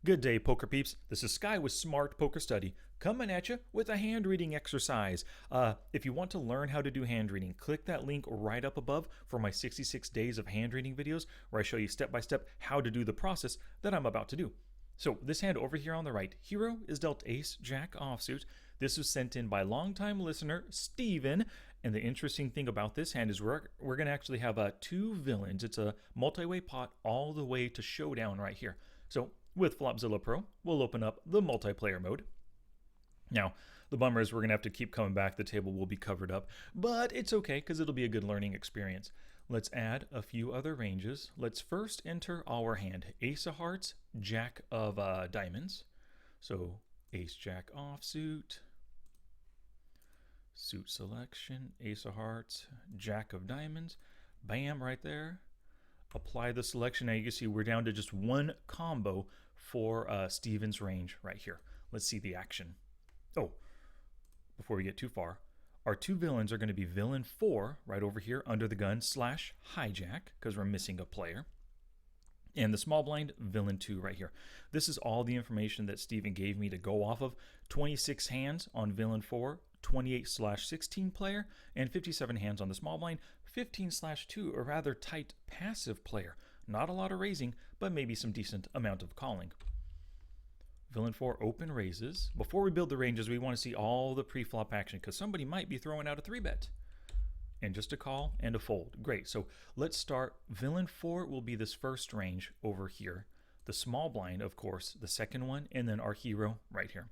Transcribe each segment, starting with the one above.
Good day, poker peeps. This is Sky with Smart Poker Study, coming at you with a hand reading exercise. If you want to learn how to do hand reading, click that link right up above for my 66 days of hand reading videos, where I show you step by step how to do the process that I'm about to do. So this hand over here on the right, Hero is dealt Ace Jack offsuit. This was sent in by longtime listener Steven, and the interesting thing about this hand is we're going to actually have two villains. It's a multi-way pot all the way to showdown right here. So with Flopzilla Pro, we'll open up the multiplayer mode. Now, the bummer is we're going to have to keep coming back. The table will be covered up, but it's okay because it'll be a good learning experience. Let's add a few other ranges. Let's first enter our hand. Ace of Hearts, Jack of Diamonds. So Ace Jack offsuit, suit selection, Ace of Hearts, Jack of Diamonds. Bam, right there. Apply the selection. Now you can see we're down to just one combo for Steven's range right here. Let's see the action. Oh, before we get too far, our two villains are going to be villain 4 right over here under the gun / hijack because we're missing a player. And the small blind, villain 2 right here. This is all the information that Steven gave me to go off of. 26 hands on villain 4, 28/16 player, and 57 hands on the small blind, 15/2, a rather tight passive player. Not a lot of raising, but maybe some decent amount of calling. Villain 4 open raises. Before we build the ranges, we want to see all the pre-flop action because somebody might be throwing out a 3-bet. And just a call and a fold. Great. So let's start. Villain 4 will be this first range over here. The small blind, of course, the second one, and then our hero right here.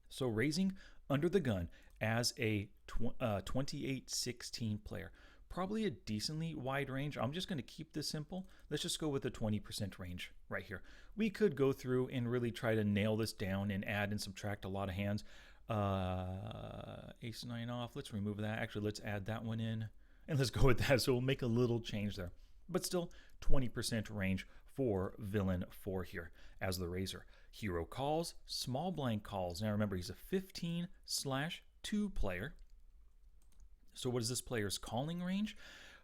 So raising under the gun as a 28/16 player. Probably a decently wide range. I'm just going to keep this simple. Let's just go with the 20% range right here. We could go through and really try to nail this down and add and subtract a lot of hands. Ace 9 off. Let's remove that. Actually, let's add that one in. And let's go with that. So we'll make a little change there. But still 20% range for villain 4 here as the raiser. Hero calls, small blind calls. Now remember, he's a 15/2 player. So what is this player's calling range?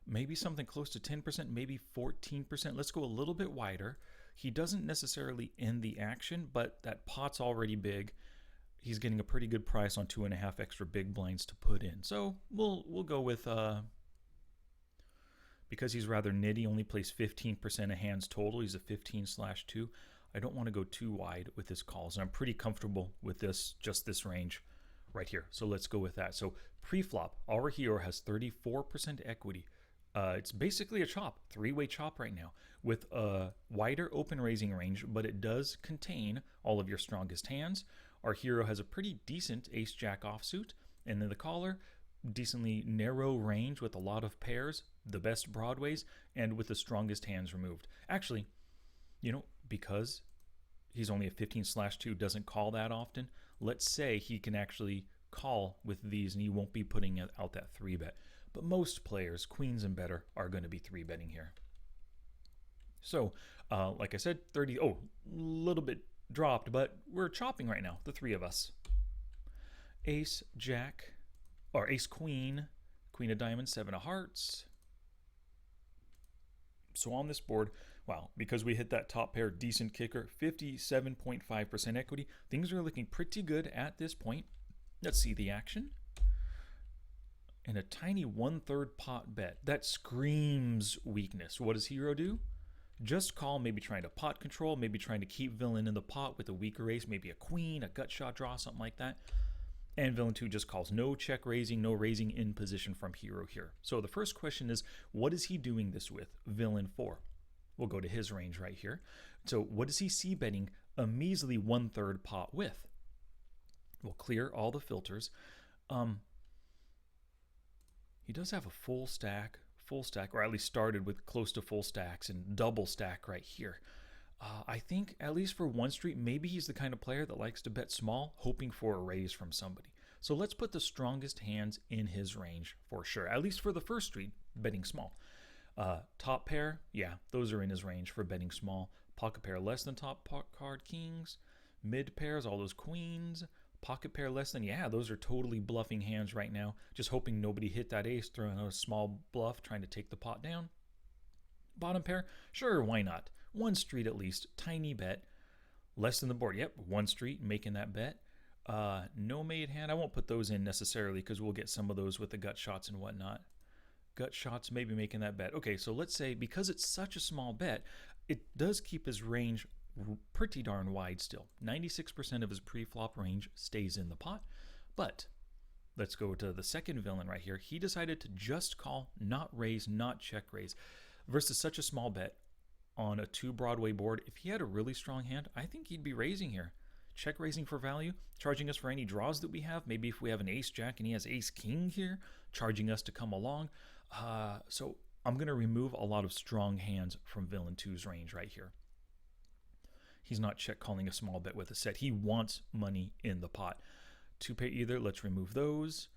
Maybe something close to 10%, maybe 14%. Let's go a little bit wider. He doesn't necessarily end the action, but that pot's already big. He's getting a pretty good price on 2.5 extra big blinds to put in. So we'll go with, because he's rather nitty, only plays 15% of hands total. He's a 15/2. I don't want to go too wide with his calls. And I'm pretty comfortable with this, just this range right here. So let's go with that. So pre-flop, our hero has 34% equity. It's basically a chop, 3-way chop right now with a wider open raising range, but it does contain all of your strongest hands. Our hero has a pretty decent Ace Jack offsuit, and then the caller, decently narrow range with a lot of pairs, the best broadways, and with the strongest hands removed. Actually, because he's only a 15/2, doesn't call that often, let's say he can actually call with these and he won't be putting out that 3-bet. But most players, queens and better, are going to be 3-betting here. So, like I said, a little bit dropped, but we're chopping right now, the 3 of us. Ace Jack, or Ace Queen, Queen of Diamonds, 7 of Hearts. So on this board, wow, because we hit that top pair, decent kicker, 57.5% equity. Things are looking pretty good at this point. Let's see the action. And a tiny 1/3 pot bet. That screams weakness. What does hero do? Just call, maybe trying to pot control, maybe trying to keep villain in the pot with a weaker ace, maybe a queen, a gut shot draw, something like that. And villain 2 just calls. No check raising, no raising in position from hero here. So the first question is, what is he doing this with? Villain 4. We'll go to his range right here. So what is he c-betting a measly 1/3 pot with? We'll clear all the filters. He does have a full stack, or at least started with close to full stacks and double stack right here. I think, at least for one street, maybe he's the kind of player that likes to bet small, hoping for a raise from somebody. So let's put the strongest hands in his range for sure, at least for the first street, betting small. Top pair, yeah, those are in his range for betting small. Pocket pair less than top card kings. Mid pairs, all those queens. Pocket pair less than, yeah, those are totally bluffing hands right now. Just hoping nobody hit that ace, throwing a small bluff, trying to take the pot down. Bottom pair, sure, why not? One street at least, tiny bet. Less than the board. Yep, one street, making that bet. No made hand. I won't put those in necessarily because we'll get some of those with the gut shots and whatnot. Gut shots, maybe making that bet. Okay, so let's say because it's such a small bet, it does keep his range pretty darn wide still. 96% of his pre-flop range stays in the pot. But let's go to the second villain right here. He decided to just call, not raise, not check raise. Versus such a small bet on a 2 Broadway board. If he had a really strong hand, I think he'd be raising here. Check raising for value, charging us for any draws that we have. Maybe if we have an ace jack and he has ace king here, charging us to come along. So I'm going to remove a lot of strong hands from villain 2's range right here. He's not check calling a small bet with a set. He wants money in the pot. 2 pair either, let's remove those.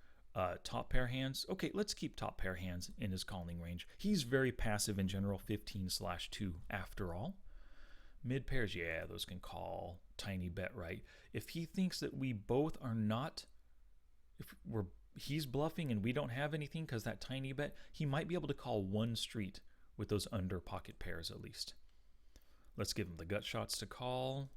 Top pair hands. Okay, let's keep top pair hands in his calling range. He's very passive in general, 15/2 after all. Mid pairs, yeah, those can call. Tiny bet, right? If he thinks that we both are not, he's bluffing and we don't have anything because that tiny bet, he might be able to call one street with those under pocket pairs at least. Let's give him the gut shots to call.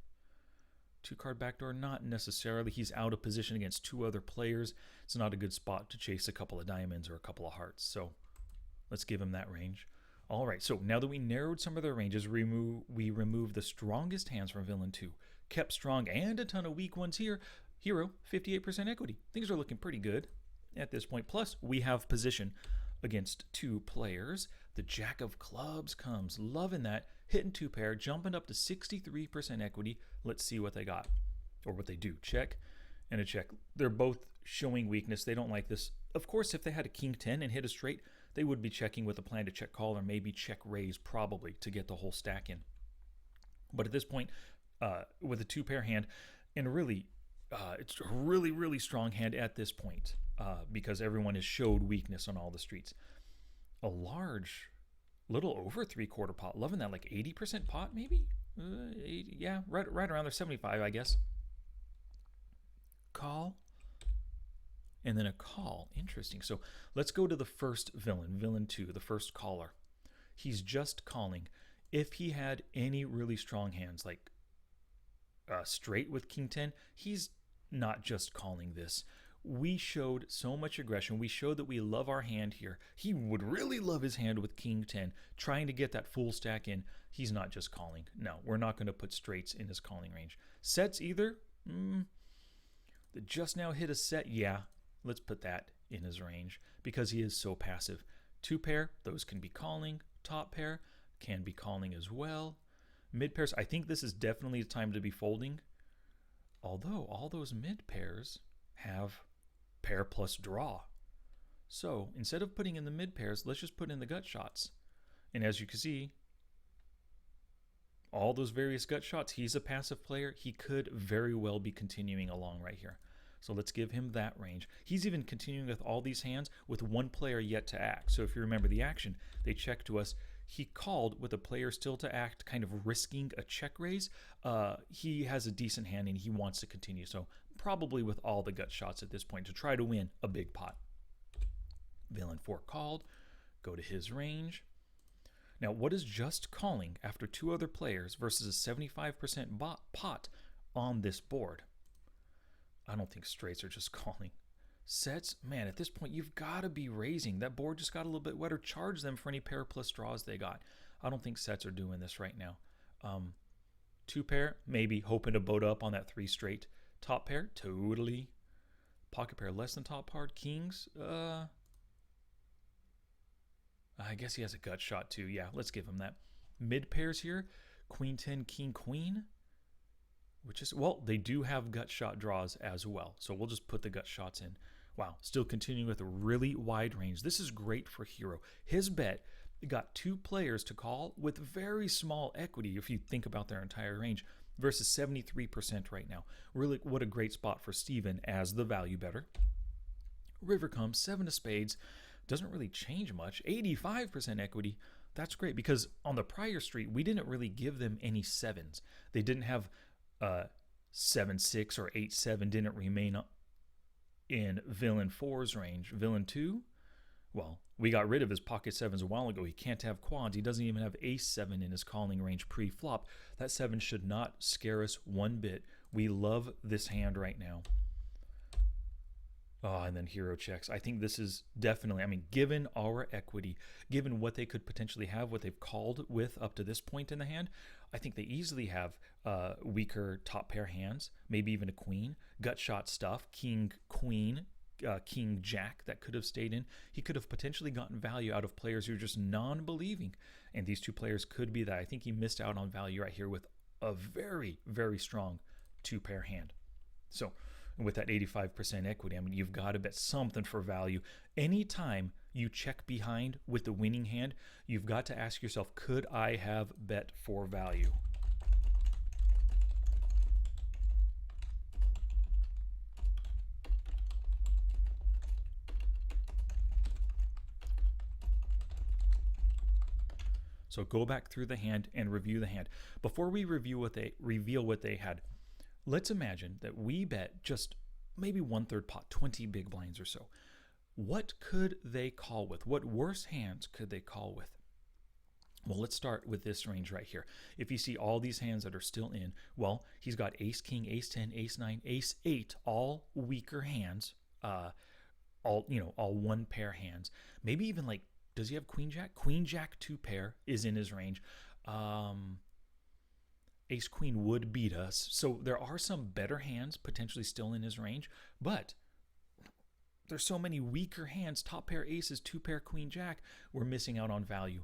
2-card backdoor, not necessarily. He's out of position against 2 other players. It's not a good spot to chase a couple of diamonds or a couple of hearts. So let's give him that range. All right, so now that we narrowed some of their ranges, we remove the strongest hands from villain 2. Kept strong and a ton of weak ones here. Hero, 58% equity. Things are looking pretty good at this point. Plus, we have position against 2 players. The Jack of Clubs comes. Loving that. Hitting 2 pair, jumping up to 63% equity. Let's see what they got, or what they do. Check and a check. They're both showing weakness. They don't like this. Of course, if they had a king 10 and hit a straight, they would be checking with a plan to check call or maybe check raise probably to get the whole stack in. But at this point, with a 2 pair hand, and really, it's a really, really strong hand at this point because everyone has showed weakness on all the streets. A large, little over 3/4 pot. Loving that, like 80% pot maybe? 80, yeah, right around there, 75 I guess. Call. And then a call. Interesting. So let's go to the first villain, villain 2, the first caller. He's just calling. If he had any really strong hands, like straight with king 10, he's not just calling this. We showed so much aggression. We showed that we love our hand here. He would really love his hand with king 10, trying to get that full stack in. He's not just calling. No, we're not going to put straights in his calling range. Sets either. That just now hit a set. Yeah, let's put that in his range because he is so passive. 2 pair, those can be calling. Top pair can be calling as well. Mid pairs, I think this is definitely the time to be folding. Although all those mid pairs have pair plus draw. So instead of putting in the mid pairs, let's just put in the gut shots. And as you can see, all those various gut shots, he's a passive player. He could very well be continuing along right here. So let's give him that range. He's even continuing with all these hands with 1 player yet to act. So if you remember the action, they checked to us. He called with a player still to act, kind of risking a check raise. He has a decent hand and he wants to continue. So probably with all the gut shots at this point to try to win a big pot. Villain 4 called. Go to his range. Now, what is just calling after 2 other players versus a 75% pot on this board? I don't think straights are just calling. Sets, man, at this point, you've got to be raising. That board just got a little bit wetter. Charge them for any pair plus draws they got. I don't think sets are doing this right now. 2 pair, maybe hoping to boat up on that 3 straight. Top pair, totally. Pocket pair, less than top part. Kings, I guess he has a gut shot too. Yeah, let's give him that. Mid pairs here, queen 10, king queen, which is, well, they do have gut shot draws as well. So we'll just put the gut shots in. Wow, still continuing with a really wide range. This is great for Hero. His bet got 2 players to call with very small equity if you think about their entire range versus 73% right now. Really, what a great spot for Steven as the value better. River comes, 7 of spades. Doesn't really change much. 85% equity. That's great because on the prior street, we didn't really give them any 7s. They didn't have 7-6 or 8-7 didn't remain in villain 4's range. Villain 2, well, We got rid of his pocket sevens a while ago. He can't have quads. He doesn't even have ace seven in his calling range pre-flop. That seven should not scare us one bit. We love this hand right now. Oh, and then hero checks. I think this is definitely, I mean, given our equity, given what they could potentially have, what they've called with up to this point in the hand, I think they easily have weaker top pair hands, maybe even a queen, gut shot stuff, king, queen, king, jack that could have stayed in. He could have potentially gotten value out of players who are just non-believing. And these two players could be that. I think he missed out on value right here with a very, very strong two-pair hand. So with that 85% equity, I mean, you've got to bet something for value. Anytime you check behind with the winning hand, you've got to ask yourself, could I have bet for value? So go back through the hand and review the hand. Before we reveal what they had, let's imagine that we bet just maybe 1/3 pot, 20 big blinds or so. What could they call with? What worse hands could they call with? Well, let's start with this range right here. If you see all these hands that are still in, well, he's got ace king, ace 10, ace 9, ace 8, all weaker hands, all one pair hands. Maybe even like, does he have queen jack? Queen jack two pair is in his range. Ace queen would beat us. So there are some better hands potentially still in his range, but there's so many weaker hands, top pair aces, two pair queen jack, we're missing out on value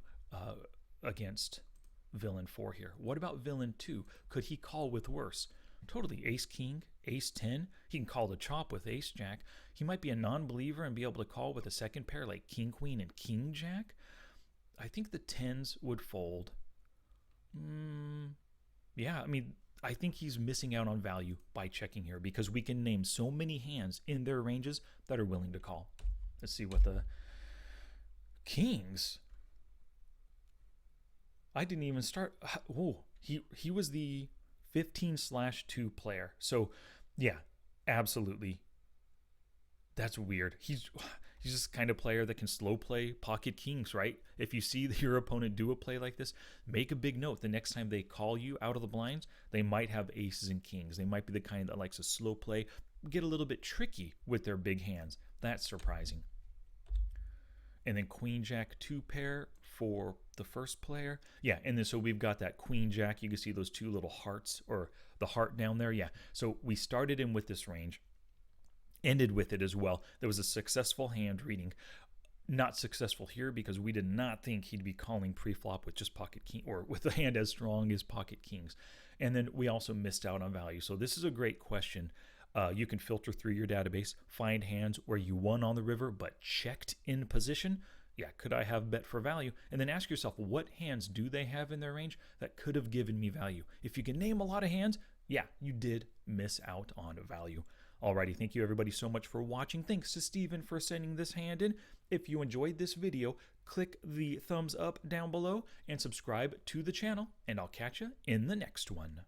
against villain 4 here. What about villain 2? Could he call with worse? Totally. Ace king, ace 10. He can call the chop with ace jack. He might be a non-believer and be able to call with a second pair like king queen and king jack. I think the 10s would fold. Yeah, I mean, I think he's missing out on value by checking here because we can name so many hands in their ranges that are willing to call. Let's see what the kings. I didn't even start. Oh, he was the 15/2 player. So, yeah, absolutely. That's weird. He's just the kind of player that can slow play pocket kings, right? If you see your opponent do a play like this, make a big note. The next time they call you out of the blinds, they might have aces and kings. They might be the kind that likes to slow play, get a little bit tricky with their big hands. That's surprising. And then queen jack two pair for the first player. Yeah, and then so we've got that queen jack. You can see those two little hearts or the heart down there. Yeah, so we started in with this range, ended with it as well. There was a successful hand reading. Not successful here because we did not think he'd be calling pre-flop with just pocket king or with a hand as strong as pocket kings. And then we also missed out on value. So this is a great question. You can filter through your database, find hands where you won on the river but checked in position. Yeah, could I have bet for value? And then ask yourself, what hands do they have in their range that could have given me value? If you can name a lot of hands, yeah, you did miss out on value. Alrighty, thank you everybody so much for watching. Thanks to Steven for sending this hand in. If you enjoyed this video, click the thumbs up down below and subscribe to the channel, and I'll catch you in the next one.